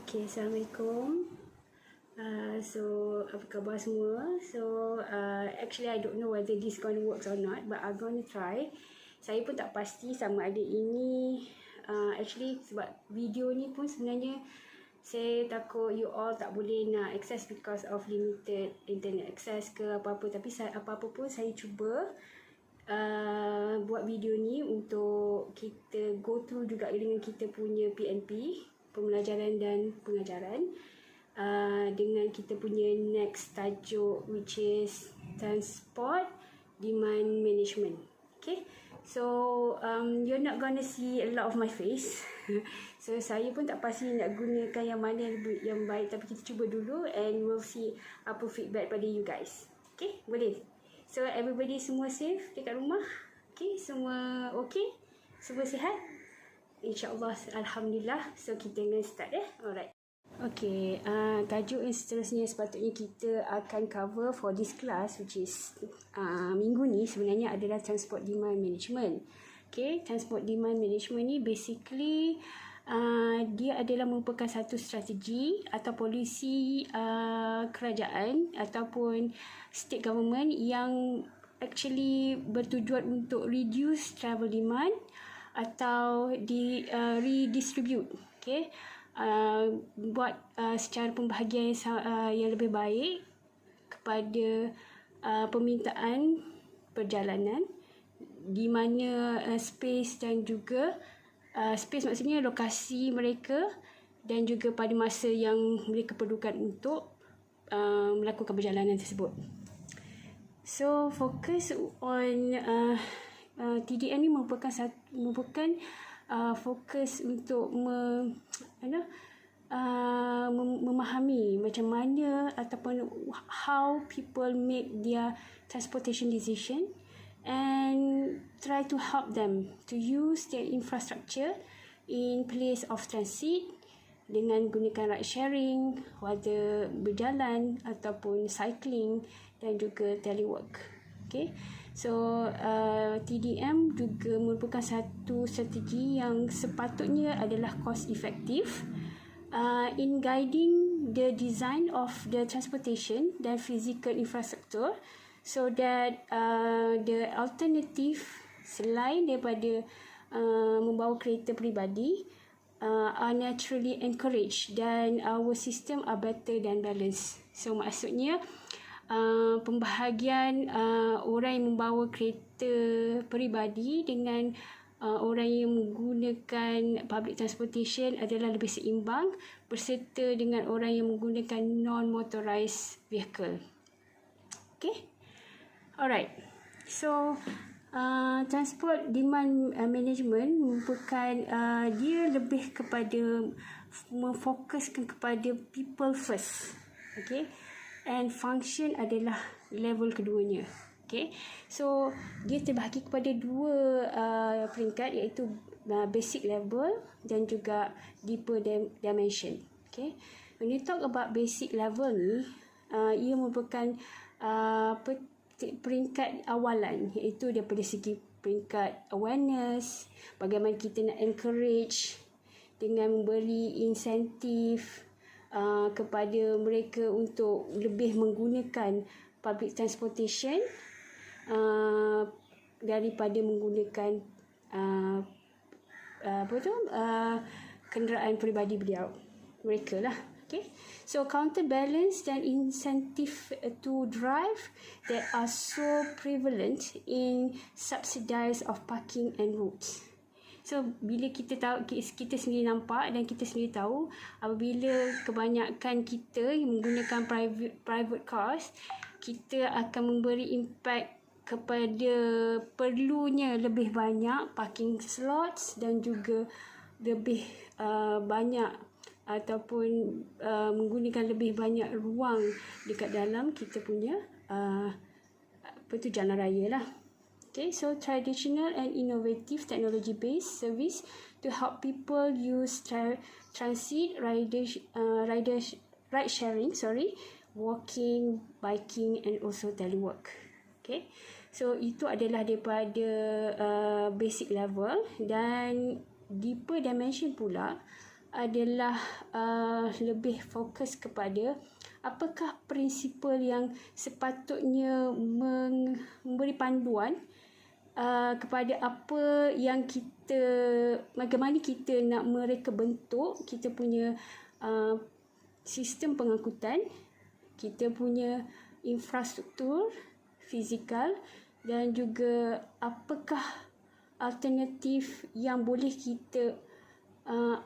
Okay, Assalamualaikum. So apa khabar semua? Actually I don't know whether this gonna work or not, but I'm gonna try. Saya pun tak pasti sama ada ini actually sebab video ni pun sebenarnya saya takut you all tak boleh nak access because of limited internet access ke apa-apa, tapi apa-apa pun saya cuba buat video ni untuk kita go through juga dengan kita punya PNP, pembelajaran dan pengajaran, dengan kita punya next tajuk which is transport demand management. Okay, so you're not gonna see a lot of my face. So saya pun tak pasti nak gunakan yang mana yang baik, tapi kita cuba dulu and we'll see apa feedback pada you guys. Okay, boleh? So everybody semua safe dekat rumah? Okay, semua okay? Semua sihat? InsyaAllah, Alhamdulillah. So kita dengan start Alright. Okay, tajuk yang seterusnya sepatutnya kita akan cover for this class, which is minggu ni sebenarnya adalah transport demand management. Okay, transport demand management ni basically dia adalah merupakan satu strategi atau polisi kerajaan ataupun state government yang actually bertujuan untuk reduce travel demand atau redistribute, okay, buat secara pembahagian yang lebih baik kepada permintaan perjalanan, di mana space dan juga space maksudnya lokasi mereka dan juga pada masa yang mereka perlukan untuk melakukan perjalanan tersebut. So fokus on TDM ni merupakan fokus untuk memahami macam mana ataupun how people make their transportation decision and try to help them to use their infrastructure in place of transit dengan gunakan ride sharing, whether berjalan ataupun cycling dan juga telework. Okay, so TDM juga merupakan satu strategi yang sepatutnya adalah cost effective in guiding the design of the transportation dan physical infrastructure, so that the alternative selain daripada membawa kereta peribadi are naturally encouraged dan our system are better than balanced. So maksudnya pembahagian orang yang membawa kereta peribadi dengan orang yang menggunakan public transportation adalah lebih seimbang berserta dengan orang yang menggunakan non-motorized vehicle. Okay, alright. So transport demand management merupakan dia lebih kepada memfokuskan kepada people first. Okay, and function adalah level keduanya. Okay, so dia terbahagi kepada dua peringkat, iaitu basic level dan juga deeper dimension. Okay, when you talk about basic level ni, ia merupakan peringkat awalan, iaitu daripada segi peringkat awareness, bagaimana kita nak encourage dengan memberi insentif kepada mereka untuk lebih menggunakan public transportation daripada menggunakan kenderaan peribadi mereka lah. Okay, so counterbalance dan incentive to drive that are so prevalent in subsidize of parking and routes. So bila kita tahu, kita sendiri nampak dan kita sendiri tahu, apabila kebanyakan kita yang menggunakan private cars, kita akan memberi impact kepada perlunya lebih banyak parking slots dan juga lebih banyak ataupun menggunakan lebih banyak ruang dekat dalam kita punya jalan raya lah. Okay, so traditional and innovative technology-based service to help people use transit, ride sharing, walking, biking and also telework. Okay, so itu adalah daripada basic level. Dan deeper dimension pula adalah lebih fokus kepada apakah prinsipal yang sepatutnya memberi panduan kepada apa yang kita, bagaimana kita nak mereka bentuk kita punya sistem pengangkutan, kita punya infrastruktur fizikal, dan juga apakah alternatif yang boleh kita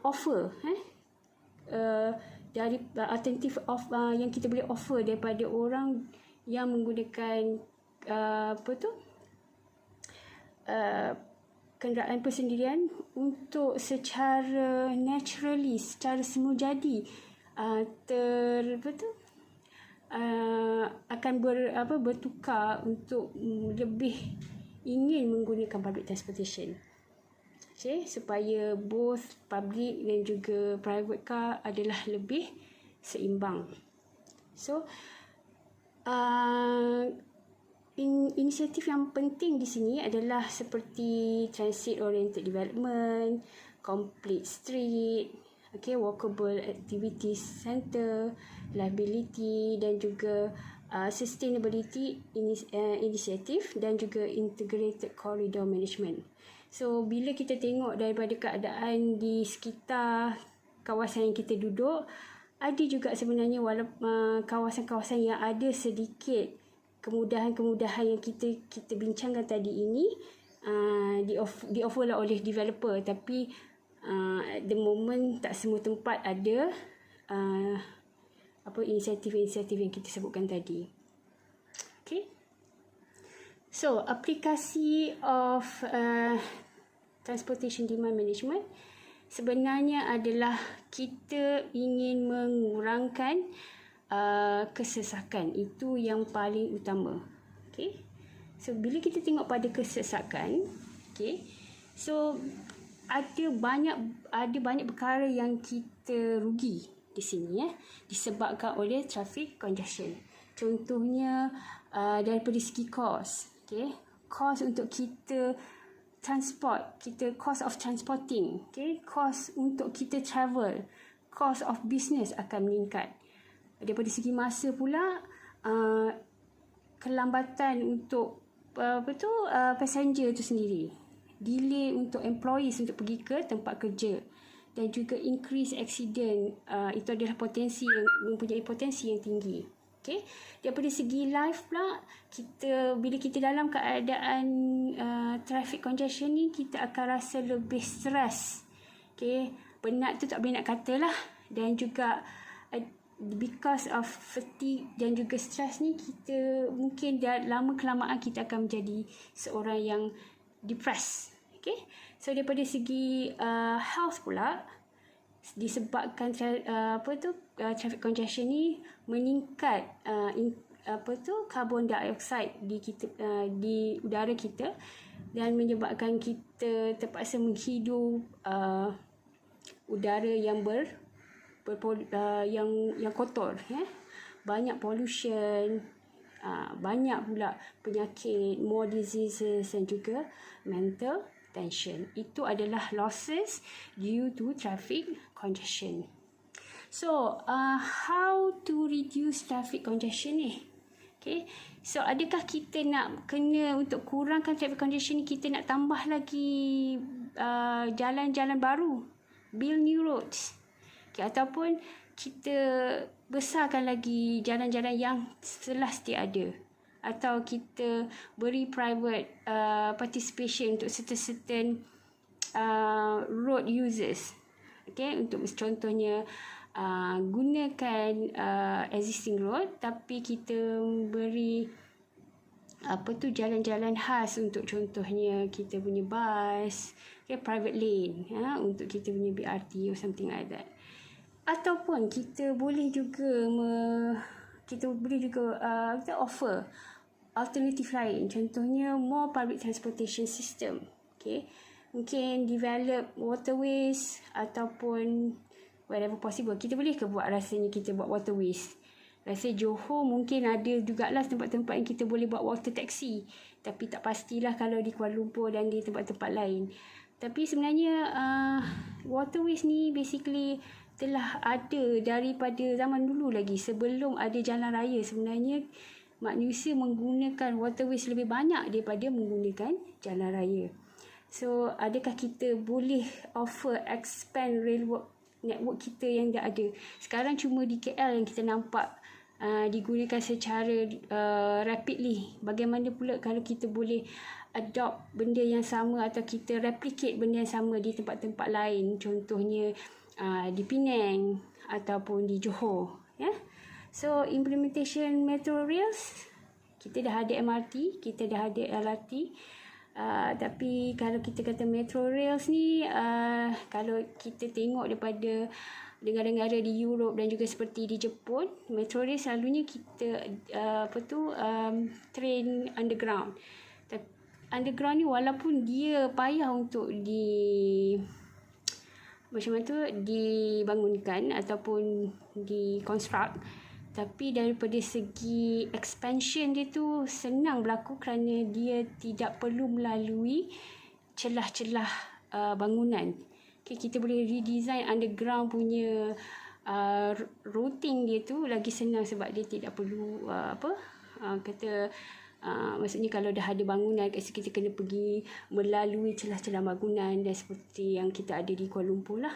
offer dari alternatif yang kita boleh offer daripada orang yang menggunakan kenderaan persendirian untuk secara naturally, secara semula jadi akan bertukar untuk lebih ingin menggunakan public transportation. Okay, supaya both public dan juga private car adalah lebih seimbang. So, inisiatif yang penting di sini adalah seperti transit oriented development, complete street, walkable activities center, liability dan juga sustainability initiative dan juga integrated corridor management. So, bila kita tengok daripada keadaan di sekitar kawasan yang kita duduk, ada juga sebenarnya kawasan-kawasan yang ada sedikit kemudahan-kemudahan yang kita bincangkan tadi ini di-offer lah oleh developer, tapi at the moment tak semua tempat ada inisiatif-inisiatif yang kita sebutkan tadi. Okay. So, aplikasi of transportation demand management sebenarnya adalah kita ingin mengurangkan kesesakan. Itu yang paling utama. Okay. So, bila kita tengok pada kesesakan, so ada banyak perkara yang kita rugi di sini disebabkan oleh traffic congestion. Contohnya daripada segi kos, kos untuk kita transport, cost of transporting, cost untuk kita travel, cost of business akan meningkat. Daripada segi masa pula, kelambatan untuk passenger itu sendiri, delay untuk employees untuk pergi ke tempat kerja, dan juga increase accident, itu adalah mempunyai potensi yang tinggi. Daripada segi life pula, bila kita dalam keadaan traffic congestion ni, kita akan rasa lebih stres. Penat tu tak boleh nak kata lah. Dan juga because of fatigue dan juga stres ni, kita mungkin lama kelamaan kita akan menjadi seorang yang depressed. So daripada segi health pula, disebabkan traffic congestion ni meningkat carbon dioxide di udara kita, dan menyebabkan kita terpaksa menghidup udara yang yang kotor, banyak pollution, banyak pula penyakit, more diseases dan juga mental tension. Itu adalah losses due to traffic congestion. So, how to reduce traffic congestion ni? So, adakah kita nak untuk kurangkan traffic congestion ni, kita nak tambah lagi jalan-jalan baru, build new roads, ataupun kita besarkan lagi jalan-jalan yang sedia ada, atau kita beri private participation untuk certain road users. Untuk contohnya gunakan existing road, tapi kita beri jalan-jalan khas untuk contohnya kita punya bus, private lane, untuk kita punya BRT or something like that. Ataupun kita boleh juga kita offer alternatif lain, contohnya more public transportation system. Mungkin develop waterways ataupun wherever possible. Kita boleh ke buat rasanya kita buat waterways? Rasa Johor mungkin ada jugalah tempat-tempat yang kita boleh buat water taxi, tapi tak pastilah kalau di Kuala Lumpur dan di tempat-tempat lain. Tapi sebenarnya waterways ni basically telah ada daripada zaman dulu lagi. Sebelum ada jalan raya, sebenarnya manusia menggunakan waterways lebih banyak daripada menggunakan jalan raya. So, adakah kita boleh expand railway network kita yang dah ada? Sekarang cuma di KL yang kita nampak digunakan secara rapidly. Bagaimana pula kalau kita boleh adopt benda yang sama atau kita replicate benda yang sama di tempat-tempat lain, contohnya di Penang ataupun di Johor, ya. So implementation metro rails, kita dah ada MRT, kita dah ada LRT, tapi kalau kita kata metro rails ni, kalau kita tengok daripada negara-negara di Europe dan juga seperti di Jepun, metro rail selalunya kita train underground. Underground ni walaupun dia payah untuk dibangunkan ataupun dikonstruk, tapi daripada segi expansion dia tu senang berlaku kerana dia tidak perlu melalui celah-celah bangunan. Okay, kita boleh redesign underground punya routing dia tu lagi senang sebab dia tidak perlu maksudnya kalau dah ada bangunan, kita kena pergi melalui celah-celah bangunan dan seperti yang kita ada di Kuala Lumpur lah.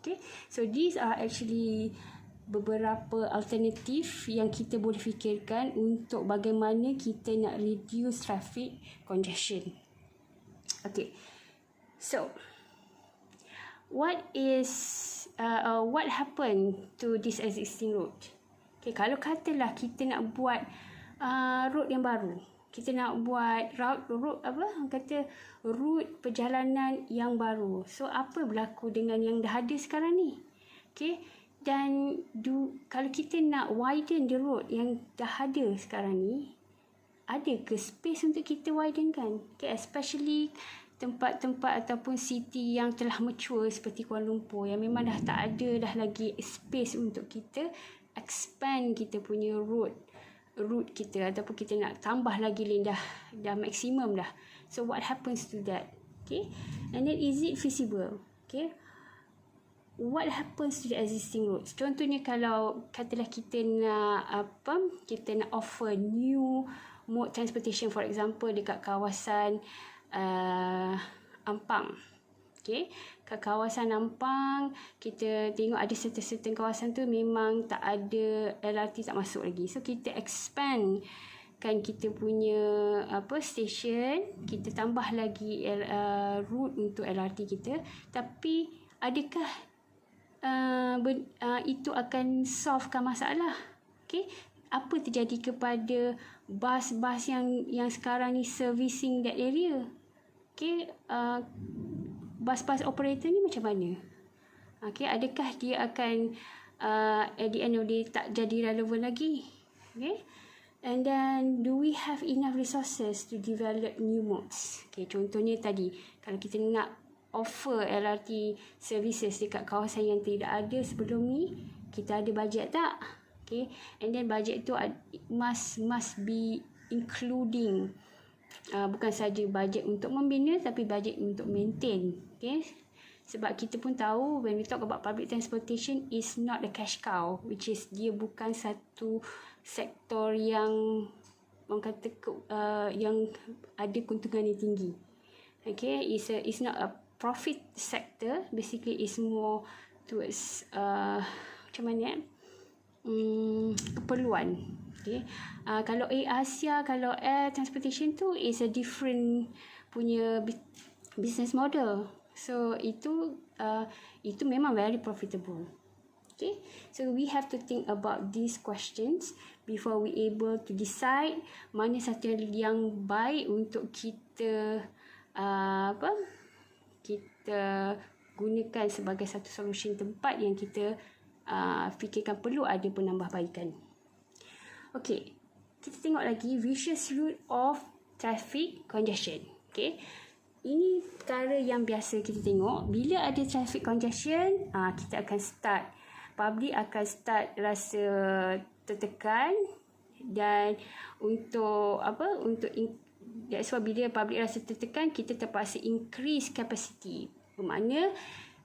Okay, so these are actually beberapa alternatif yang kita boleh fikirkan untuk bagaimana kita nak reduce traffic congestion. Okay, so what happened to this existing road? Okay, kalau katalah kita nak buat road yang baru, kita nak buat route perjalanan yang baru. So apa berlaku dengan yang dah ada sekarang ni? Okay, dan kalau kita nak widen the road yang dah ada sekarang ni, ada ke space untuk kita widenkan? Okay, especially tempat-tempat ataupun city yang telah mature seperti Kuala Lumpur yang memang dah tak ada dah lagi space untuk kita expand kita punya route kita, ataupun kita nak tambah lagi lane dah maksimum dah. So what happens to that? Okay, and then is it feasible? Okay, what happens to the existing roads? Contohnya kalau katalah kita nak offer new mode transportation, for example dekat kawasan Ampang. Okay, kat kawasan Ampang kita tengok ada certain kawasan tu memang tak ada LRT, tak masuk lagi. So kita expand kan kita punya station, kita tambah lagi route untuk LRT kita. Tapi adakah itu akan solvekan masalah? Okay, apa terjadi kepada bas-bas yang sekarang ni servicing that area? Okay, bas-bas operator ni macam mana? Okay, adakah dia akan at the end of the day tak jadi relevan lagi? Okay, and then do we have enough resources to develop new modes? Okay, contohnya tadi kalau kita nak offer LRT services dekat kawasan yang tidak ada sebelum ni, kita ada bajet tak? Okay, and then bajet tu must be including bukan saja bajet untuk membina tapi bajet untuk maintain. Okay, sebab kita pun tahu when we talk about public transportation is not a cash cow, which is dia bukan satu sektor yang orang kata yang ada keuntungan yang tinggi. Okay, it's not a profit sector, basically is more towards keperluan. Okay, kalau Asia, kalau air transportation tu is a different punya business model. So itu memang very profitable. Okay, so we have to think about these questions before we able to decide mana satu yang baik untuk kita kita gunakan sebagai satu solution tempat yang kita fikirkan perlu ada penambahbaikan. Okey, kita tengok lagi vicious loop of traffic congestion. Okey, ini perkara yang biasa kita tengok. Bila ada traffic congestion, kita akan public akan start rasa tertekan, dan untuk that's why bila public rasa tertekan, kita terpaksa increase capacity. Bermakna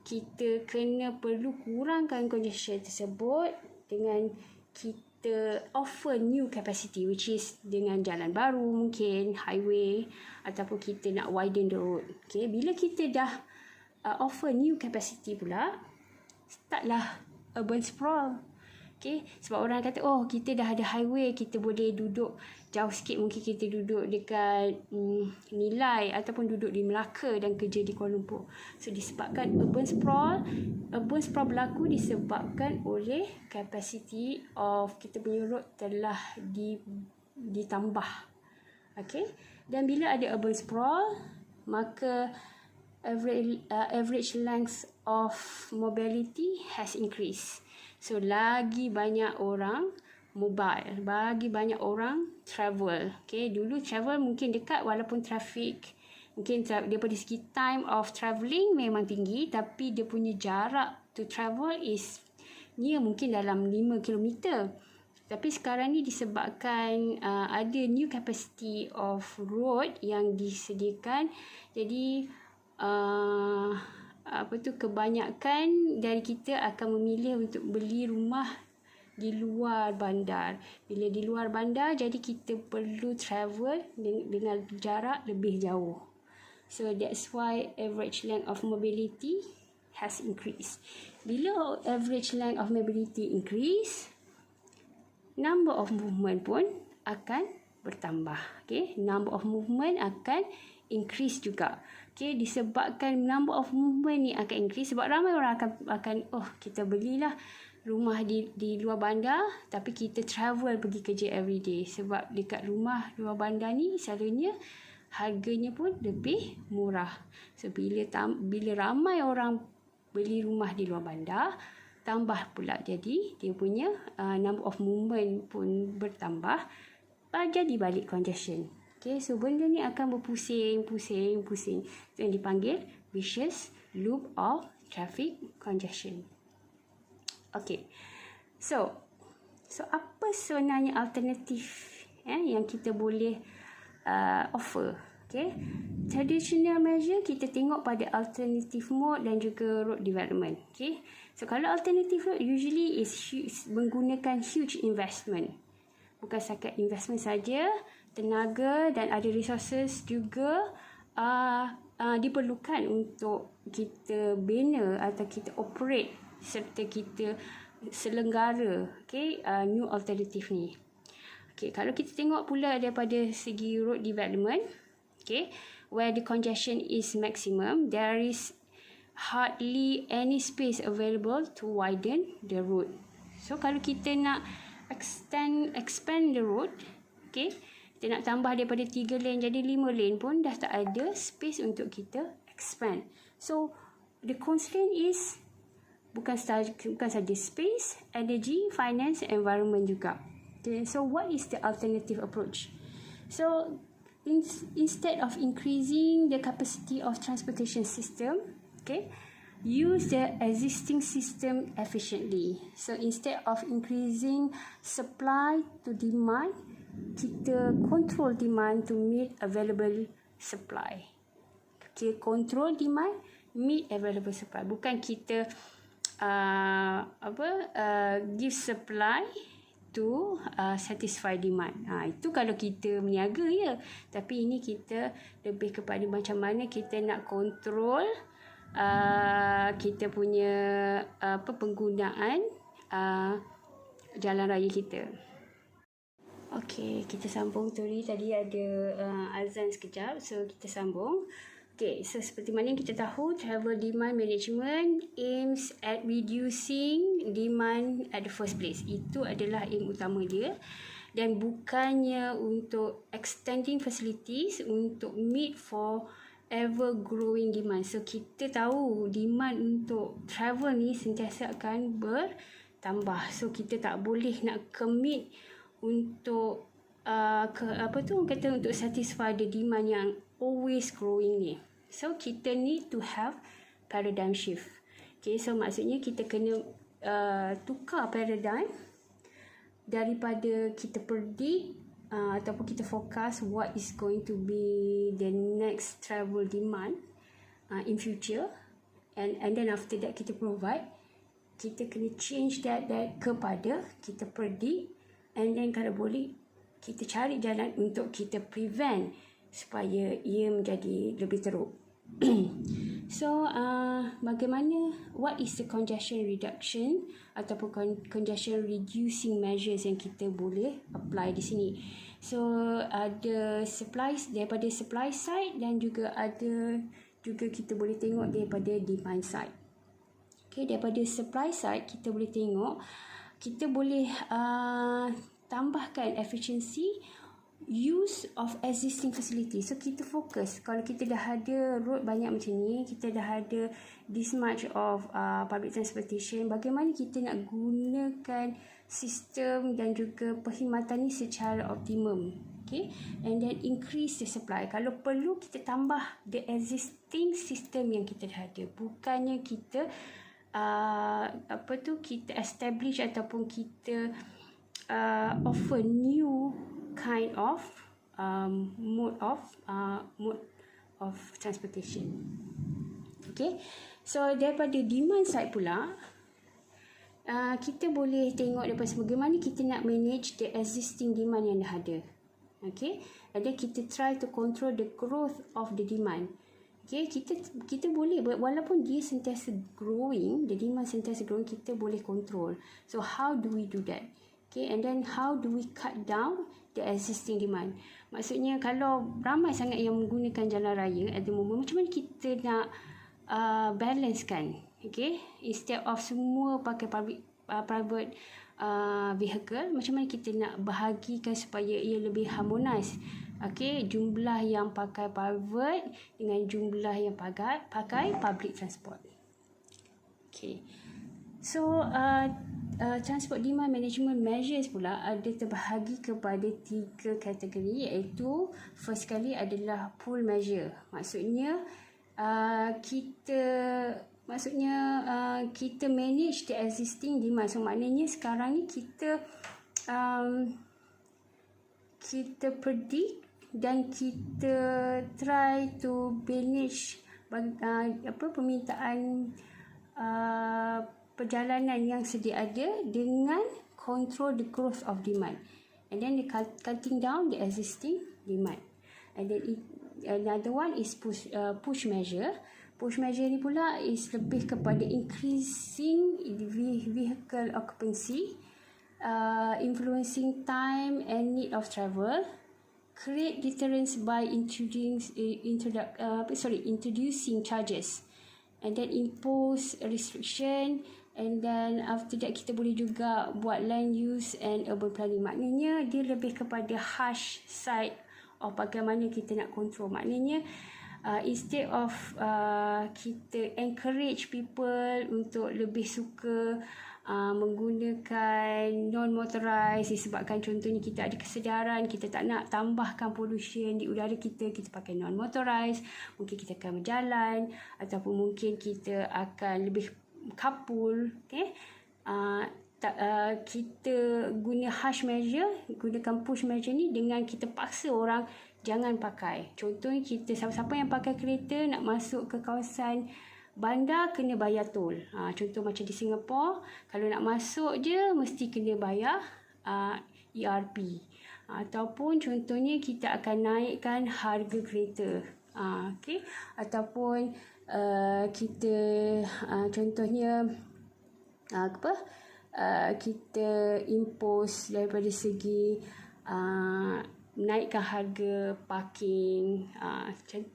kita perlu kurangkan congestion tersebut dengan kita offer new capacity, which is dengan jalan baru, mungkin highway, ataupun kita nak widen the road. Okay, bila kita dah offer new capacity pula, startlah urban sprawl. Okay, sebab orang kata, oh kita dah ada highway, kita boleh duduk jauh sikit, mungkin kita duduk dekat Nilai ataupun duduk di Melaka dan kerja di Kuala Lumpur. So disebabkan urban sprawl berlaku disebabkan oleh capacity of kita punya road telah ditambah. Okay, dan bila ada urban sprawl, maka average length of mobility has increased. So lagi banyak orang mobile, bagi banyak orang travel. Okay, dulu travel mungkin dekat walaupun traffic, mungkin daripada segi time of travelling memang tinggi, tapi dia punya jarak to travel is near, mungkin dalam 5 km. Tapi sekarang ni disebabkan ada new capacity of road yang disediakan, jadi kebanyakan dari kita akan memilih untuk beli rumah di luar bandar. Bila di luar bandar, jadi kita perlu travel dengan jarak lebih jauh. So that's why average length of mobility has increased. Bila average length of mobility increase, number of movement pun akan bertambah. Okay, number of movement akan increase juga. Okay, disebabkan number of movement ni akan increase, sebab ramai orang akan kita belilah rumah di luar bandar, tapi kita travel pergi kerja every day. Sebab dekat rumah luar bandar ni selalunya harganya pun lebih murah. So bila ramai orang beli rumah di luar bandar, tambah pula jadi dia punya number of movement pun bertambah, jadi balik congestion. Okay, so benda ni akan berpusing. Itu yang dipanggil vicious loop of traffic congestion. Okay, so apa sebenarnya alternatif yang kita boleh offer? Okay, traditional measure kita tengok pada alternative mode dan juga road development. Okay, so kalau alternative road usually is menggunakan huge investment. Bukan setakat investment saja, tenaga dan ada resources juga diperlukan untuk kita bina atau kita operate serta kita selenggara new alternative ni. Okay, kalau kita tengok pula daripada segi road development, where the congestion is maximum, there is hardly any space available to widen the road. So kalau kita nak expand the road, kita nak tambah daripada 3 lane jadi 5 lane pun dah tak ada space untuk kita expand. So the constraint is bukan saja space, energy, finance, environment juga. Okay, so what is the alternative approach? So instead of increasing the capacity of transportation system, use the existing system efficiently. So instead of increasing supply to demand, kita control demand to meet available supply. Okay, control demand, meet available supply. Bukan kita give supply to satisfy demand. Itu kalau kita meniaga ya. Tapi ini kita lebih kepada macam mana kita nak control kita punya penggunaan jalan raya kita. Okey, kita sambung Turi. Tadi ada azan sekejap, so kita sambung. Okay, so seperti mana yang kita tahu, travel demand management aims at reducing demand at the first place. Itu adalah aim utama dia. Dan bukannya untuk extending facilities untuk meet for ever growing demand. So kita tahu demand untuk travel ni sentiasa akan bertambah. So kita tak boleh nak commit untuk untuk satisfy the demand yang always growing ni. So kita need to have paradigm shift. Okay, so maksudnya kita kena tukar paradigm daripada kita predict ataupun kita forecast what is going to be the next travel demand in future, and then after that kita provide, kita kena change that kepada kita predict, and then kalau boleh kita cari jalan untuk kita prevent supaya ia menjadi lebih teruk. So bagaimana, what is the congestion reduction ataupun congestion reducing measures yang kita boleh apply di sini. So ada supplies daripada supply side, dan juga ada juga kita boleh tengok daripada demand side. Okay, daripada supply side kita boleh tengok, kita boleh tambahkan efficiency use of existing facility. So kita fokus, kalau kita dah ada road banyak macam ni, kita dah ada this much of public transportation, bagaimana kita nak gunakan sistem dan juga perkhidmatan ni secara optimum. Okay, and then increase the supply. Kalau perlu kita tambah the existing system yang kita dah ada, bukannya kita kita establish ataupun kita offer new kind of mode of transportation. Okay, so daripada demand side pula, kita boleh tengok daripada bagaimana kita nak manage the existing demand yang dah ada. Okay, and then kita try to control the growth of the demand. Okay, kita boleh, walaupun dia sentiasa growing, the demand sentiasa growing, kita boleh control. So how do we do that? Okay, and then how do we cut down the existing demand? Maksudnya kalau ramai sangat yang menggunakan jalan raya at the moment, macam mana kita nak balancekan? Okay, instead of semua pakai private vehicle, macam mana kita nak bahagikan supaya ia lebih harmonis? Okay, jumlah yang pakai private dengan jumlah yang pakai public transport. Okay, so transport demand management measures pula ada terbahagi kepada 3 kategori, iaitu first kali adalah pull measure. Maksudnya kita manage the existing demand. So maknanya sekarang ni kita predict dan kita try to manage permintaan perjalanan yang sedia ada dengan control the growth of demand, and then cutting down the existing demand. And then another one is push measure. Push measure ni pula is lebih kepada increasing vehicle occupancy, influencing time and need of travel, create deterrence by introducing charges, and then impose a restriction, and then after that kita boleh juga buat land use and urban planning. Maknanya dia lebih kepada harsh side of bagaimana kita nak control. Maknanya instead of kita encourage people untuk lebih suka menggunakan non-motorized disebabkan contohnya kita ada kesedaran, kita tak nak tambahkan pollution di udara kita pakai non-motorized, mungkin kita akan berjalan, ataupun mungkin kita akan lebih carpool. Okay, kita guna harsh measure, gunakan push measure ni dengan kita paksa orang jangan pakai. Contohnya kita, siapa-siapa yang pakai kereta nak masuk ke kawasan bandar kena bayar tol. Contoh macam di Singapura, kalau nak masuk je mesti kena bayar ERP. Ataupun contohnya kita akan naikkan harga kereta. Okay. Ataupun kita contohnya kita impose daripada segi naikkan harga parking,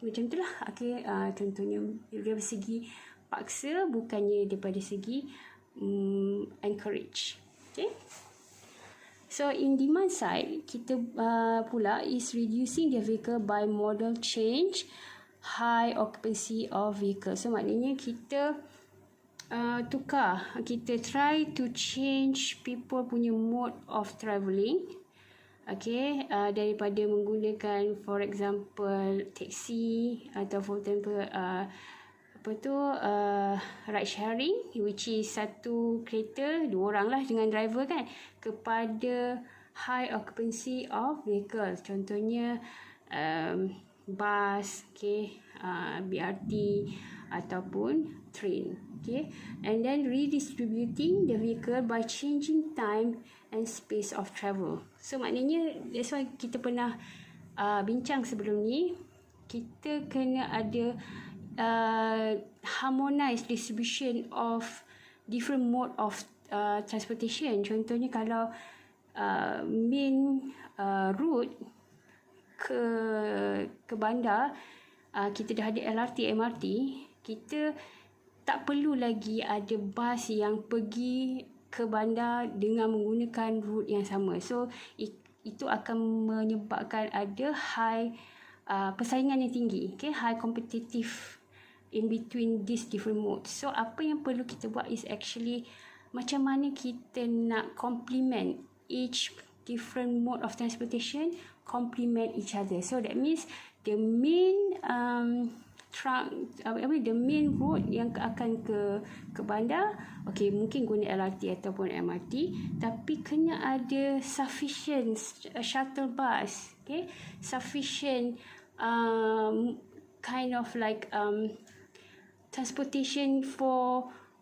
macam itulah. Okay, contohnya dari segi paksa, bukannya daripada segi encourage. Okay, so in demand side kita pula is reducing the vehicle by model change, high occupancy of vehicle. So maknanya kita tukar, kita try to change people punya mode of travelling. Okay, daripada menggunakan for example taxi atau for example ride sharing, which is satu kereta 2 orang lah dengan driver kan, kepada high occupancy of vehicles. Contohnya bus, okay, BRT ataupun train. Okay, and then redistributing the vehicle by changing time and space of travel. So maknanya that's why kita pernah bincang sebelum ni, kita kena ada harmonized distribution of different mode of transportation. Contohnya kalau main route ke bandar, kita dah ada LRT, MRT, kita tak perlu lagi ada bas yang pergi ke bandar dengan menggunakan route yang sama. So itu akan menyebabkan ada high persaingan yang tinggi, okay? High competitive in between these different modes. So apa yang perlu kita buat is actually macam mana kita nak complement each different mode of transportation, complement each other. So that means the main the main road yang akan ke bandar, okay, mungkin guna LRT ataupun MRT, tapi kena ada sufficient shuttle bus, okay, sufficient kind of like transportation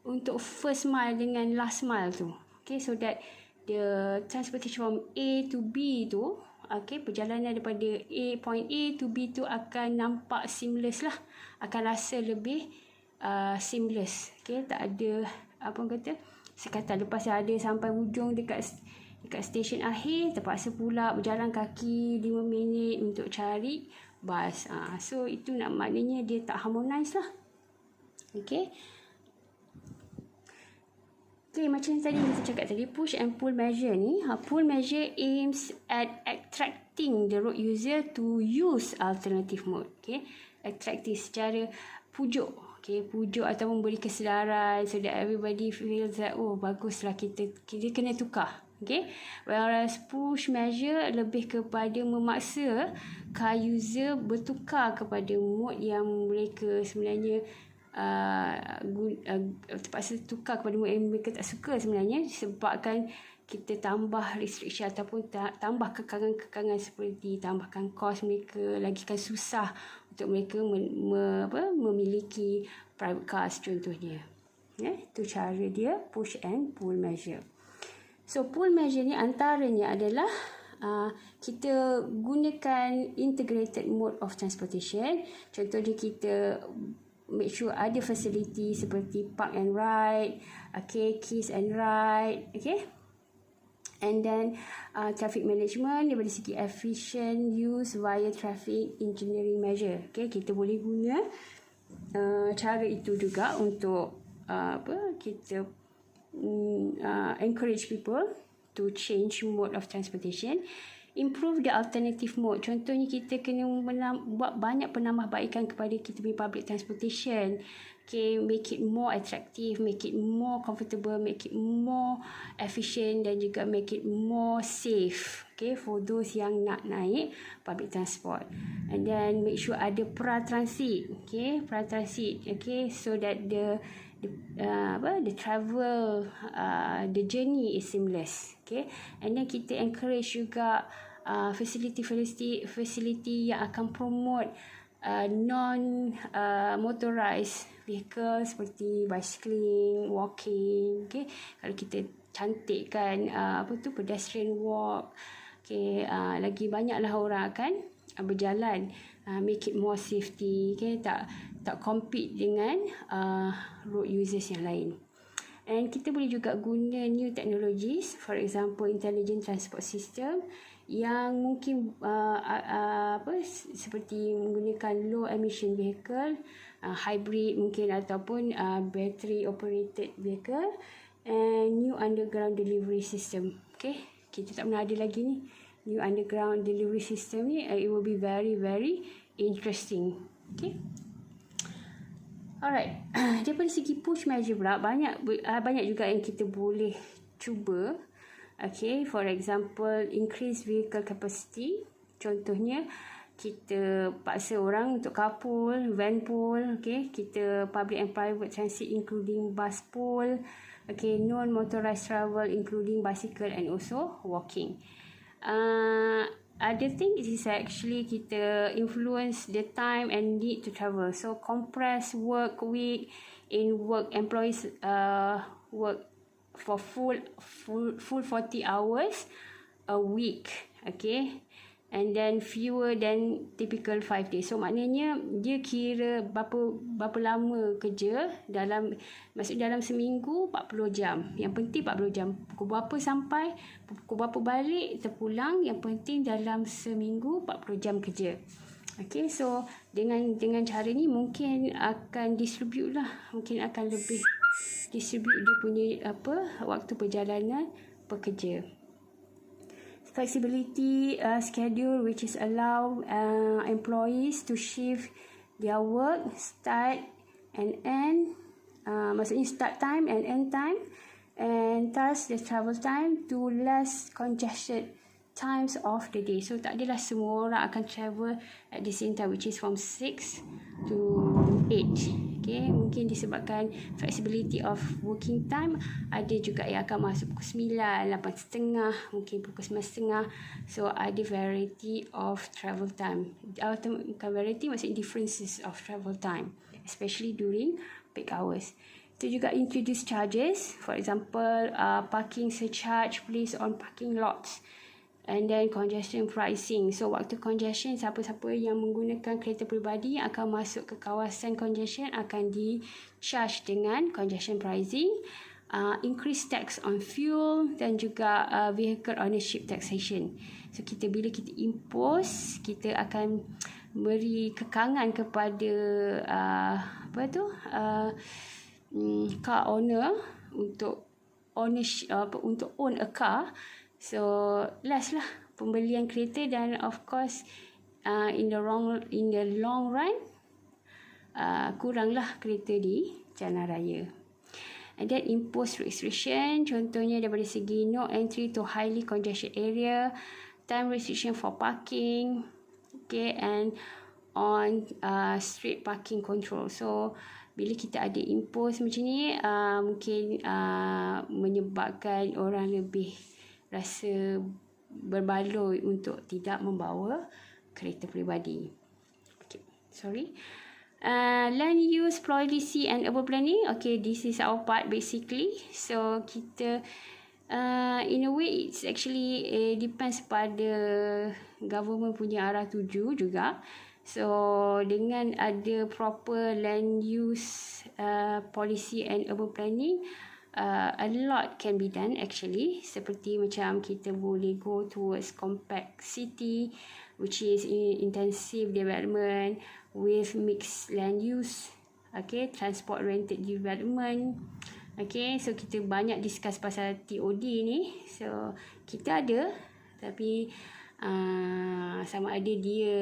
untuk first mile dengan last mile tu, okay, so that the transportation from A to B tu, okay, perjalanan daripada point A to B tu akan nampak seamless lah, akan rasa lebih seamless, okay, tak ada apa kata sekatan lepas ada sampai hujung dekat stesen akhir, terpaksa pula berjalan kaki 5 minit untuk cari bas. So itu nak maknanya dia tak harmonize lah, okay. Okay, macam tadi kita cakap tadi, push and pull measure ni, pull measure aims at attracting the road user to use alternative mode, okay, attractive secara pujuk, okay, pujuk ataupun beri kesedaran so that everybody feels that oh baguslah kita kena tukar, okay. Whereas push measure lebih kepada memaksa car user bertukar kepada mode yang mereka sebenarnya terpaksa tukar kepada mode yang mereka tak suka sebenarnya, disebabkan kita tambah restriction ataupun tambah kekangan-kekangan seperti tambahkan kos mereka, lagikan susah untuk mereka memiliki private cars contohnya. Itu cara dia push and pull measure. So pull measure ni antaranya adalah kita gunakan integrated mode of transportation. Contohnya kita make sure ada facility seperti park and ride, okay, kiss and ride, okay. And then traffic management daripada segi efficient use via traffic engineering measure, okay. Kita boleh guna cara itu juga untuk kita encourage people to change mode of transportation. Improve the alternative mode. Contohnya kita kena buat banyak penambahbaikan kepada kita punya public transportation. Okay, make it more attractive, make it more comfortable, make it more efficient dan juga make it more safe. Okay, for those yang nak naik public transport. And then make sure ada pra-transit. Okay, pra-transit. Okay, so that the travel, the journey is seamless. Okay, and then kita encourage juga facility yang akan promote non motorized vehicle seperti bicycling, walking. Okay, kalau kita cantikkan pedestrian walk, okay, lagi banyaklah orang akan berjalan, make it more safety, okay, tak compete dengan road users yang lain. And kita boleh juga guna new technologies, for example intelligent transport system yang mungkin seperti menggunakan low emission vehicle, hybrid mungkin ataupun battery operated vehicle, and new underground delivery system. Okay, kita tak pernah ada lagi ni new underground delivery system ni. It will be very very interesting. Okay. Alright, daripada segi push measure pula banyak juga yang kita boleh cuba. Okay, for example increase vehicle capacity. Contohnya kita paksa orang untuk carpool, van pool, okay, kita public and private transit including bus pool, okay, non motorized travel including bicycle and also walking. Other thing is actually kita influence the time and need to travel. So compress work week in work employees work for full 40 hours a week, okay, and then fewer than typical 5 days. So maknanya dia kira berapa lama kerja dalam, maksud dalam seminggu 40 jam. Yang penting 40 jam. Pukul berapa sampai, pukul berapa balik, terpulang. Yang penting dalam seminggu 40 jam kerja. Okay, so dengan cara ni mungkin akan distribute lah. Mungkin akan lebih distribute dia punya waktu perjalanan pekerja. Flexibility schedule which is allow employees to shift their work start and end, maksudnya start time and end time, and thus the travel time to less congested times of the day. So tak adalah semua orang akan travel at the same time, which is from 6 to 8. Okay, mungkin disebabkan flexibility of working time. Ada juga yang akan masuk pukul 9, 8.30, mungkin pukul 9.30. So ada variety of travel time. Bukan variety, maksudnya differences of travel time, especially during peak hours. Itu juga introduce charges. For example, parking surcharge placed on parking lots. And then congestion pricing. So waktu congestion, siapa-siapa yang menggunakan kereta peribadi yang akan masuk ke kawasan congestion akan di-charge dengan congestion pricing. Increase tax on fuel dan juga vehicle ownership taxation. So bila kita impose, kita akan beri kekangan kepada car owner untuk ownership, untuk own a car. So less lah pembelian kereta, dan of course in the long run kuranglah kereta di jalan raya. And then impose restriction, contohnya daripada segi no entry to highly congested area, time restriction for parking, okay, and on street parking control. So bila kita ada impose macam ni, mungkin menyebabkan orang lebih rasa berbaloi untuk tidak membawa kereta peribadi. Okay, sorry. Land use policy and urban planning. Okay, this is our part basically. So kita in a way it's actually depends pada government punya arah tuju juga. So dengan ada proper land use policy and urban planning, a lot can be done actually. Seperti macam kita boleh go towards compact city, which is intensive development with mixed land use, okay, transport rented development. Okay, so kita banyak discuss pasal TOD ni. So kita ada, tapi sama ada dia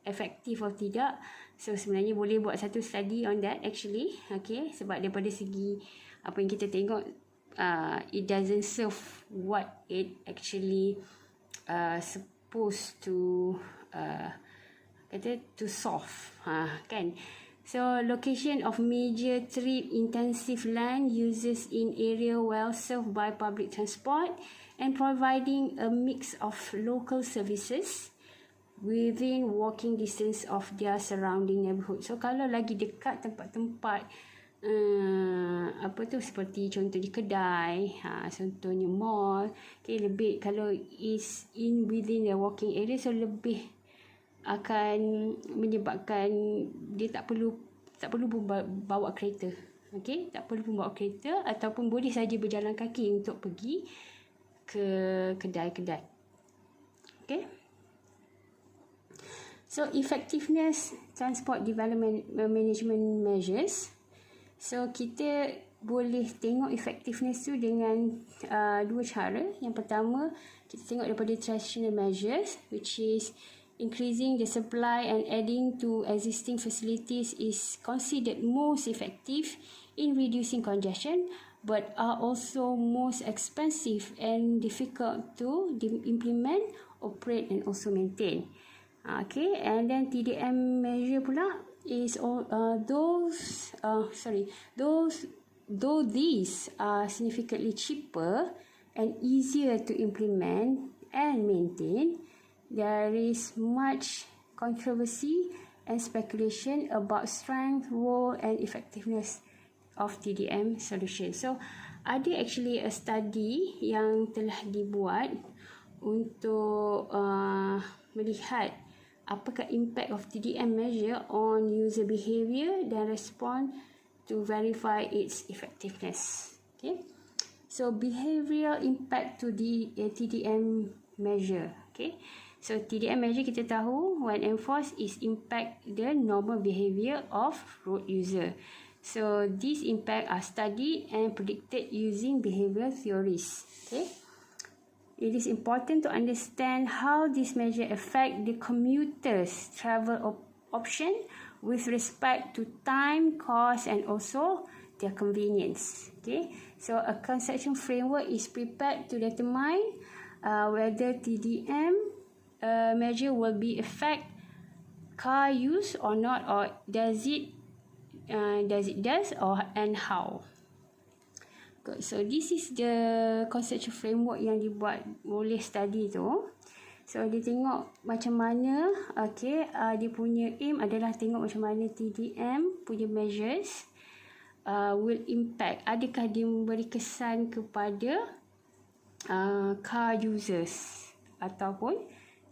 efektif atau tidak. So sebenarnya boleh buat satu study on that actually. Okay, sebab daripada segi apa yang kita tengok, it doesn't serve what it actually supposed to to solve, kan. So location of major trip intensive land uses in area well served by public transport and providing a mix of local services within walking distance of their surrounding neighborhood. So kalau lagi dekat tempat-tempat seperti contoh di kedai, contohnya mall, okay, lebih kalau is in within the walking area, so lebih akan menyebabkan dia tak perlu bawa kereta. Okay, tak perlu bawa kereta, ataupun boleh saja berjalan kaki untuk pergi ke kedai-kedai. Okay, so effectiveness transport development management measures. So kita boleh tengok effectiveness tu dengan dua cara. Yang pertama, kita tengok daripada traditional measures, which is increasing the supply and adding to existing facilities is considered most effective in reducing congestion, but are also most expensive and difficult to implement, operate and also maintain. Okay, and then TDM measure pula is though these are significantly cheaper and easier to implement, and maintained, there is much controversy and speculation about strength, role and effectiveness of TDM solution. So, ada actually a study yang telah dibuat untuk melihat apakah impact of TDM measure on user behavior dan respond to verify its effectiveness. Okay. So, behavioral impact to the TDM measure. Okay. So, TDM measure kita tahu when enforced is impact the normal behavior of road user. So, these impact are studied and predicted using behavioral theories. Okay. It is important to understand how this measure affect the commuter's travel option with respect to time, cost and also their convenience. Okay. So, a conceptual framework is prepared to determine whether TDM measure will be affect car use or not, or does it or and how. Good. So, this is the conceptual framework yang dibuat oleh study tu. So, dia tengok macam mana, okay, dia punya aim adalah tengok macam mana TDM punya measures will impact, adakah dia memberi kesan kepada car users ataupun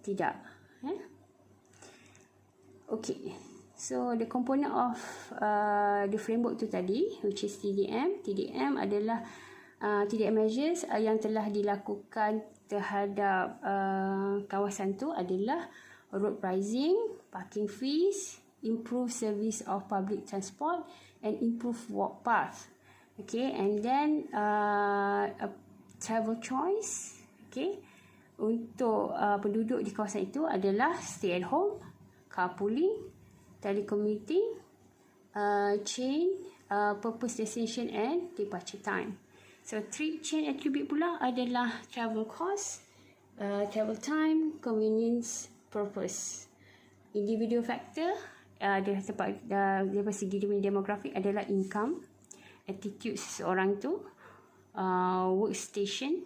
tidak. Okay, so the component of the framework tu tadi, which is TDM. TDM adalah TDM measures yang telah dilakukan terhadap kawasan tu adalah road pricing, parking fees, improve service of public transport and improve walk path. Okay, and then a travel choice. Okay, untuk penduduk di kawasan itu adalah stay at home, carpooling, telecommuting, chain, purpose destination and departure time. So, trip chain attribute pula adalah travel cost, travel time, convenience, purpose. Individual factor dari segi demografik adalah income, attitude seseorang tu, work situation,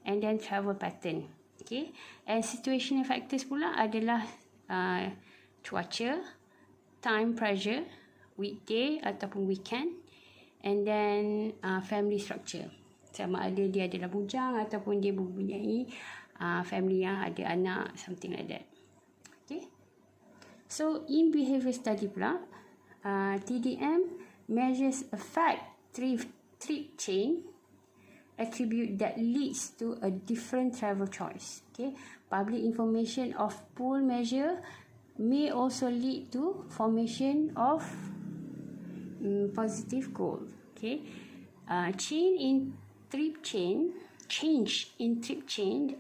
and then travel pattern. Okay, and situational factors pula adalah cuaca, time pressure, weekday ataupun weekend, and then family structure, sama ada dia adalah bujang ataupun dia mempunyai family yang ada anak, something like that. Okay. So, in behavior study pula, TDM measures affect trip chain attribute that leads to a different travel choice. Okay, public information of pool measure may also lead to formation of positive goal. Okay, change in trip chain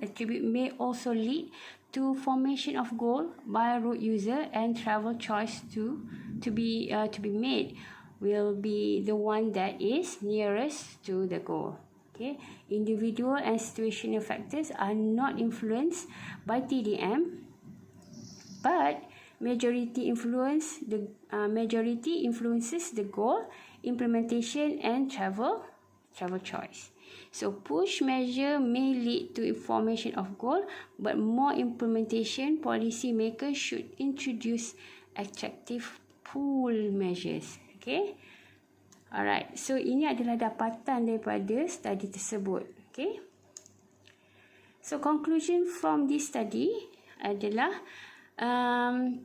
attribute may also lead to formation of goal by road user, and travel choice to be made will be the one that is nearest to the goal. Okay, individual and situational factors are not influenced by TDM, but majority influences the goal, implementation and travel choice. So, push measure may lead to formation of goal, but more implementation, policy makers should introduce attractive pull measures. Okay. Alright. So, ini adalah dapatan daripada study tersebut. Okay. So, conclusion from this study adalah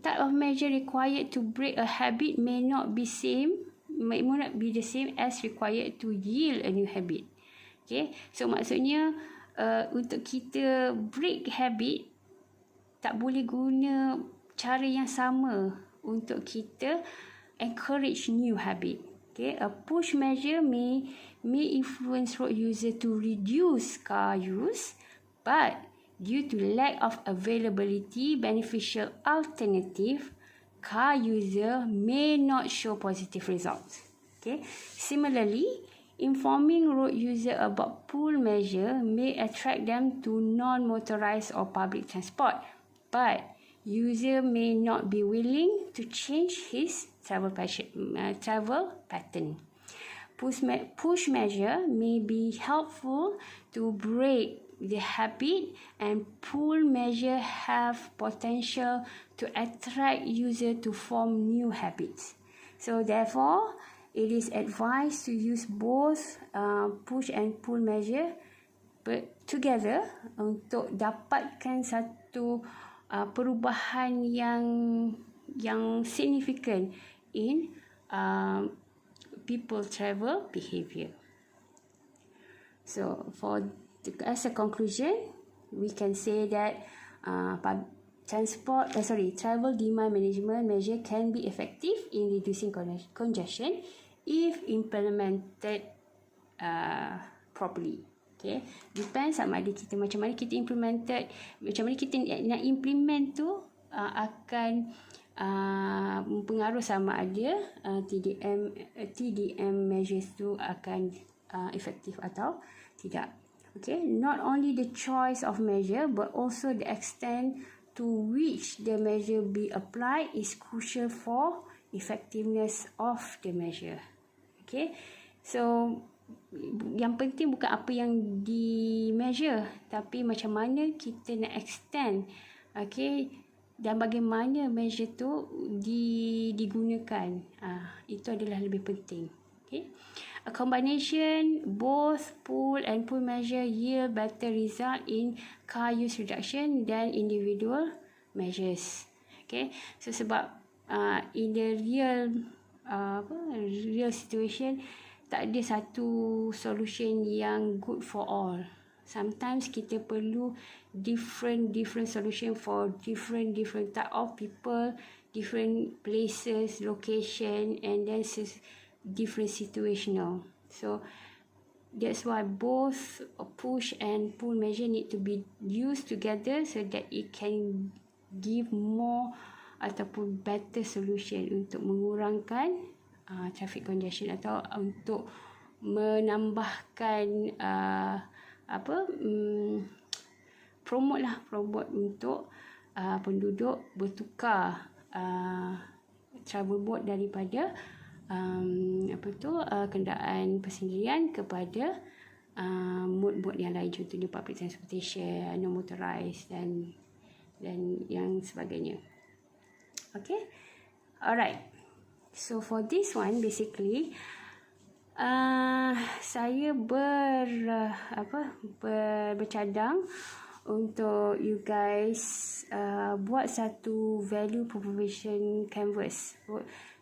type of measure required to break a habit may not be the same as required to yield a new habit. Okay, so maksudnya untuk kita break habit, tak boleh guna cara yang sama untuk kita encourage new habit. Okay, a push measure may influence road user to reduce car use, but due to lack of availability beneficial alternative, car user may not show positive results. Okay, similarly, informing road user about pull measure may attract them to non-motorized or public transport, but user may not be willing to change his travel pattern. Push measure may be helpful to break the habit, and pull measure have potential to attract user to form new habits. So therefore, it is advised to use both push and pull measure together untuk dapatkan satu perubahan yang significant in people travel behavior. So as a conclusion, we can say that travel demand management measure can be effective in reducing congestion if implemented properly. Okay, depends sama ada kita macam mana kita nak implement tu akan mempengaruhi sama ada TDM measures tu akan efektif atau tidak. Okay, not only the choice of measure but also the extent to which the measure be applied is crucial for effectiveness of the measure. Okay, so yang penting bukan apa yang di measure, tapi macam mana kita nak extend, okay, dan bagaimana measure tu digunakan. Itu adalah lebih penting. Okay, a combination both pull and pull measure yield better result in car use reduction than individual measures. Okay, so sebab in the real situation, tak ada satu solution yang good for all. Sometimes kita perlu different solution for different type of people, different places, location, and then different situational. So that's why both push and pull measure need to be used together so that it can give more ataupun better solution untuk mengurangkan traffic congestion atau untuk menambahkan promote untuk penduduk bertukar travel mode daripada kenderaan persendirian kepada mode-mode yang lain, contohnya public transportation, non-motorized dan yang sebagainya. Okay, alright. So for this one, basically, saya bercadang untuk you guys buat satu value proposition canvas.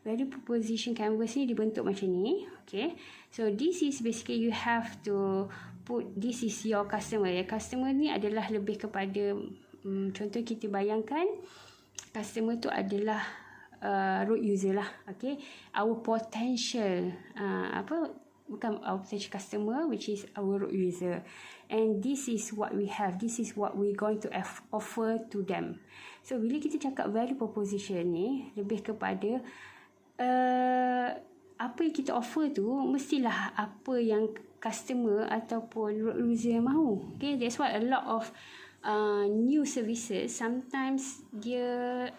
Value proposition canvas ni dibentuk macam ni. Okay, so this is basically you have to put, this is your customer. Customer ni adalah lebih kepada contoh kita bayangkan customer tu adalah road user lah. Okay, our potential bukan our potential customer, which is our road user, and this is what we have, this is what we going to offer to them. So bila kita cakap value proposition ni, lebih kepada apa yang kita offer tu mestilah apa yang customer ataupun road user mahu. Okay, that's why a lot of new services sometimes dia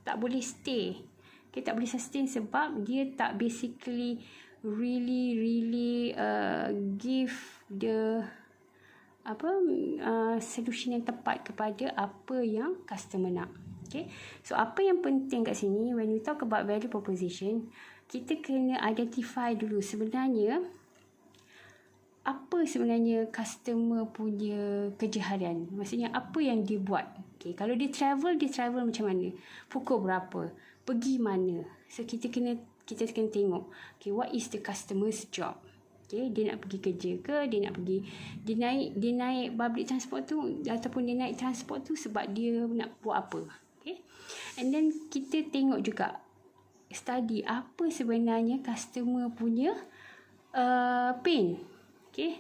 tak boleh stay. Okay, tak boleh sustain sebab dia tak basically really give the solution yang tepat kepada apa yang customer nak. Okay, so apa yang penting kat sini when we talk about value proposition, kita kena identify dulu sebenarnya apa sebenarnya customer punya kerja harian. Maksudnya apa yang dia buat. Okay, kalau dia travel macam mana? Pukul berapa? Pergi mana? So kita kena tengok. Okay, what is the customer's job? Okay, dia nak pergi kerja ke? Dia naik public transport tu ataupun dia naik transport tu sebab dia nak buat apa? Okay, and then kita tengok juga study apa sebenarnya customer punya pain. Okay,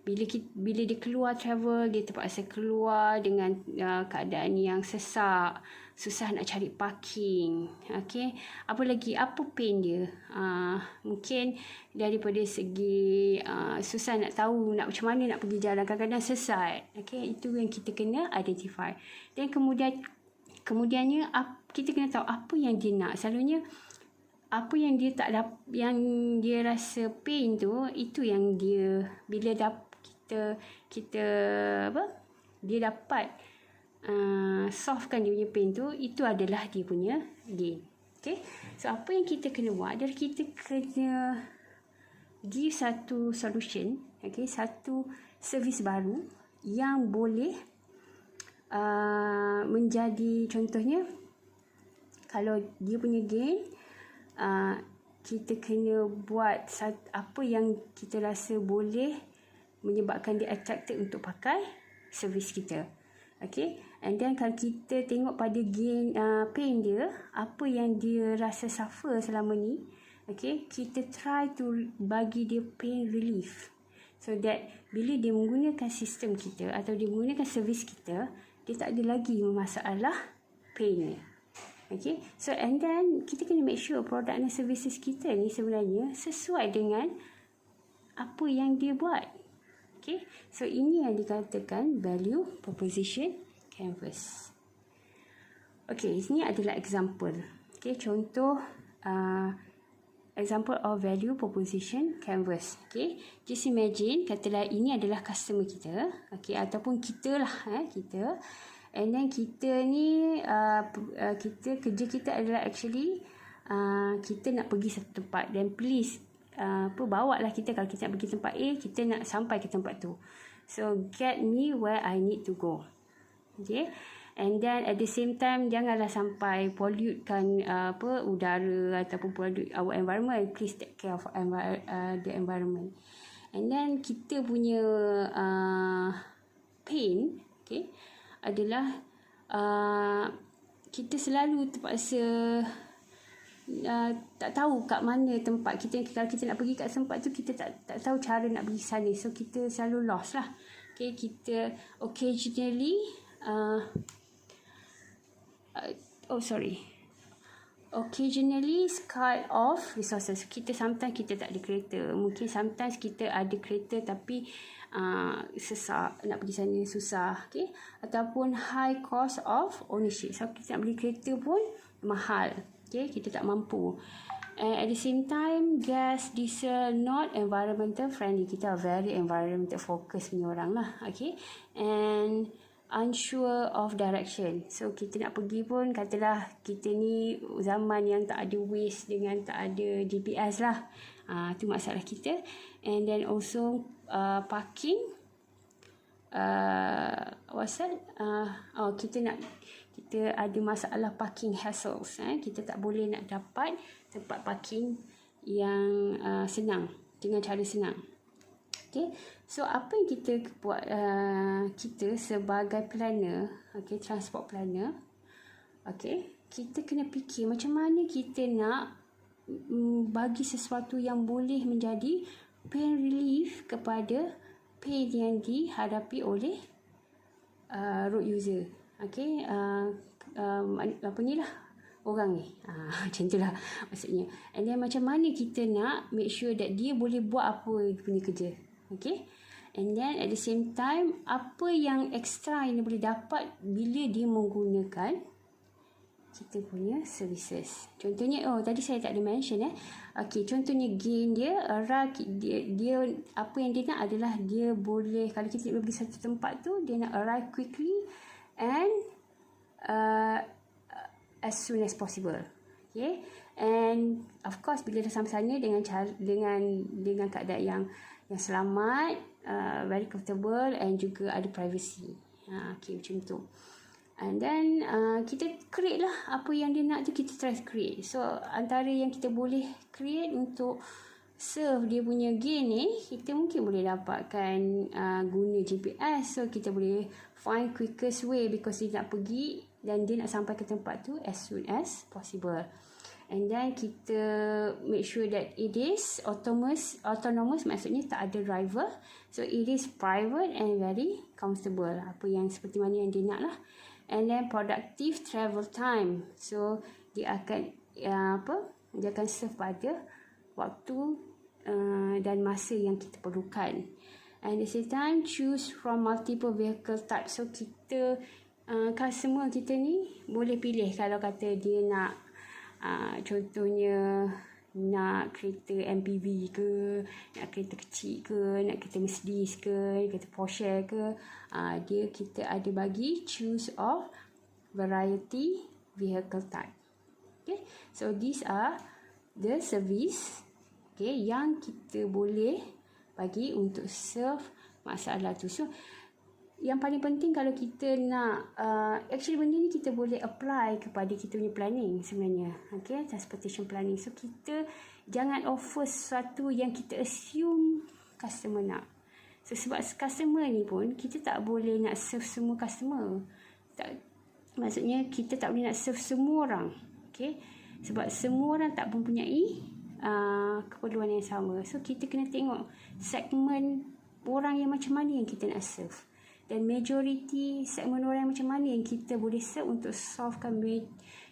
bila dia keluar travel, dia terpaksa keluar dengan keadaan yang sesak, susah nak cari parking. Okay, apa lagi, apa pain dia? Mungkin daripada segi susah nak tahu nak macam mana nak pergi jalan, kadang-kadang sesat. Okay, itu yang kita kena identify. Dan kemudiannya kita kena tahu apa yang dia nak. Selalunya apa yang dia tak dapat, yang dia rasa pain tu, itu yang dia bila kita apa, dia dapat solvekan dia punya pain tu, itu adalah dia punya gain. Okay, so apa yang kita kena buat adalah kita kena give satu solution, okay, satu servis baru yang boleh menjadi, contohnya kalau dia punya gain, kita kena buat apa yang kita rasa boleh menyebabkan dia attracted untuk pakai servis kita. Okay, and then kalau kita tengok pada gain pain dia, apa yang dia rasa suffer selama ni, okay, kita try to bagi dia pain relief, so that bila dia menggunakan sistem kita atau dia menggunakan servis kita, dia tak ada lagi masalah pain ni. Okay, so and then kita kena make sure produk dan services kita ni sebenarnya sesuai dengan apa yang dia buat. Okay, so ini yang dikatakan value proposition canvas. Okay, ini adalah example. Okay, contoh example of value proposition canvas. Okay, just imagine katalah ini adalah customer kita, okay, ataupun kita lah, kita. And then kita ni kerja kita adalah actually kita nak pergi satu tempat, dan please bawa lah kita, kalau kita nak pergi tempat A, kita nak sampai ke tempat tu, so get me where I need to go. Okay, and then at the same time janganlah sampai pollutekan udara ataupun pollute our environment. Please take care of the environment. And then kita punya pain, okay, adalah kita selalu terpaksa tak tahu kat mana tempat kita. Kalau kita nak pergi kat tempat tu, kita tak tahu cara nak pergi sana, so kita selalu lost lah. Okay, kita occasionally occasionally scarred of resources. Sometimes kita tak ada kereta, mungkin sometimes kita ada kereta tapi sesak, nak pergi sana susah, okay, ataupun high cost of ownership, so kita nak beli kereta pun mahal, okay, kita tak mampu. And at the same time, gas, diesel not environmental friendly. Kita very environmental focus punya orang lah, okay. And unsure of direction, so kita nak pergi pun, katalah kita ni zaman yang tak ada Waze dengan tak ada GPS lah, tu masalah kita. And then also parking, kita ada masalah parking hassles, kita tak boleh nak dapat tempat parking yang senang, dengan cara senang. Okay, so apa yang kita buat, kita sebagai planner, okay, transport planner, okay, kita kena fikir macam mana kita nak bagi sesuatu yang boleh menjadi pain relief kepada pain yang dihadapi oleh road user, okay, apa ni lah, orang ni, macam tu lah maksudnya. And then macam mana kita nak make sure that dia boleh buat apa dia punya kerja, okay. And then at the same time, apa yang extra yang dia boleh dapat bila dia menggunakan kita punya services. Contohnya, tadi saya tak ada mention okay, contohnya gain dia, dia apa yang dia nak adalah dia boleh, kalau kita nak pergi satu tempat tu, dia nak arrive quickly and as soon as possible. Okay, and of course bila dah sampai sana dengan keadaan yang selamat, very comfortable, and juga ada privacy. Okay, macam tu. And then kita create lah apa yang dia nak tu, kita try create. So antara yang kita boleh create untuk serve dia punya gain ni, kita mungkin boleh dapatkan guna GPS. So kita boleh find quickest way, because dia nak pergi dan dia nak sampai ke tempat tu as soon as possible. And then kita make sure that it is autonomous maksudnya tak ada driver. So it is private and very comfortable, apa yang seperti mana yang dia nak lah. And then productive travel time, so dia akan dia akan serve pada waktu dan masa yang kita perlukan. And at the same time, choose from multiple vehicle type, so kita customer kita ni boleh pilih. Kalau kata dia nak contohnya nak kereta MPV ke, nak kereta kecil ke, nak kereta Mercedes ke, kereta Porsche ke, kita ada bagi choose of variety vehicle type. Okay, so these are the service, okay, yang kita boleh bagi untuk serve masalah tu. So yang paling penting kalau kita nak actually benda ni kita boleh apply kepada kita punya planning sebenarnya, okay, transportation planning. So kita jangan offer sesuatu yang kita assume customer nak. So sebab customer ni pun kita tak boleh nak serve semua customer, maksudnya kita tak boleh nak serve semua orang, okay, sebab semua orang tak mempunyai keperluan yang sama. So kita kena tengok segmen orang yang macam mana yang kita nak serve, dan majority segmen orang yang macam mana yang kita boleh serve untuk solvekan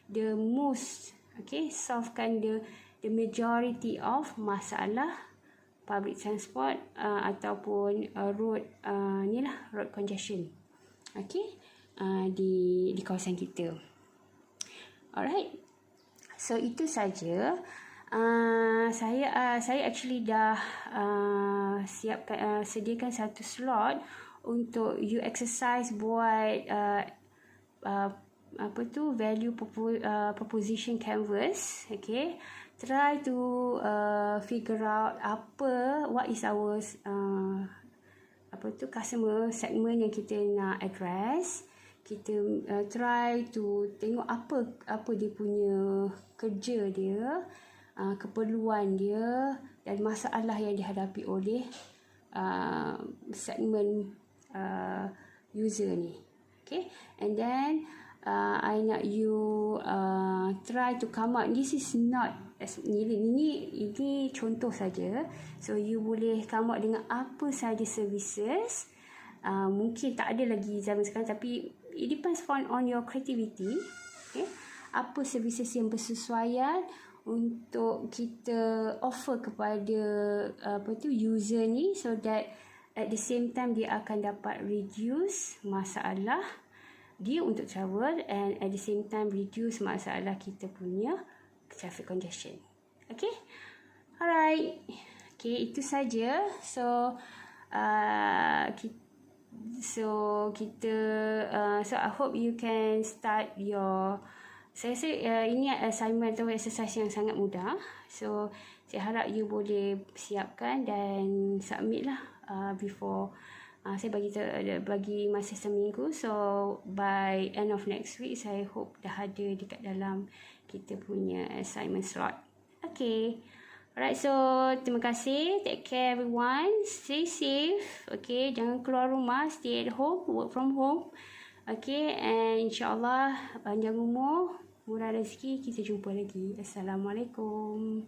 the most, okay, solvekan the majority of masalah public transport ataupun road road congestion, okay, di kawasan kita. Alright, so itu saja. Saya actually dah siapkan sediakan satu slot untuk you exercise buat value proposition canvas, okay. Try to figure out what is our customer segment yang kita nak address. Kita try to tengok apa dia punya kerja dia, keperluan dia, dan masalah yang dihadapi oleh segmen user ni, okay. And then I nak you try to come out. This is not ini contoh saja. So you boleh come out dengan apa saja services. Mungkin tak ada lagi zaman sekarang, tapi it depends on your creativity, okay. Apa services yang bersesuaian untuk kita offer kepada user ni, so that at the same time dia akan dapat reduce masalah dia untuk travel, and at the same time reduce masalah kita punya traffic congestion. Okay, alright, okay, itu saja. So I hope you can start your. Saya rasa ini assignment atau exercise yang sangat mudah. So saya harap you boleh siapkan dan submit lah before. Saya bagi masa seminggu. So by end of next week, saya hope dah ada dekat dalam kita punya assignment slot. Okay. Alright, so terima kasih. Take care everyone. Stay safe. Okay, jangan keluar rumah. Stay at home. Work from home. Okay, and insyaAllah panjang umur, murah rezeki. Kita jumpa lagi. Assalamualaikum.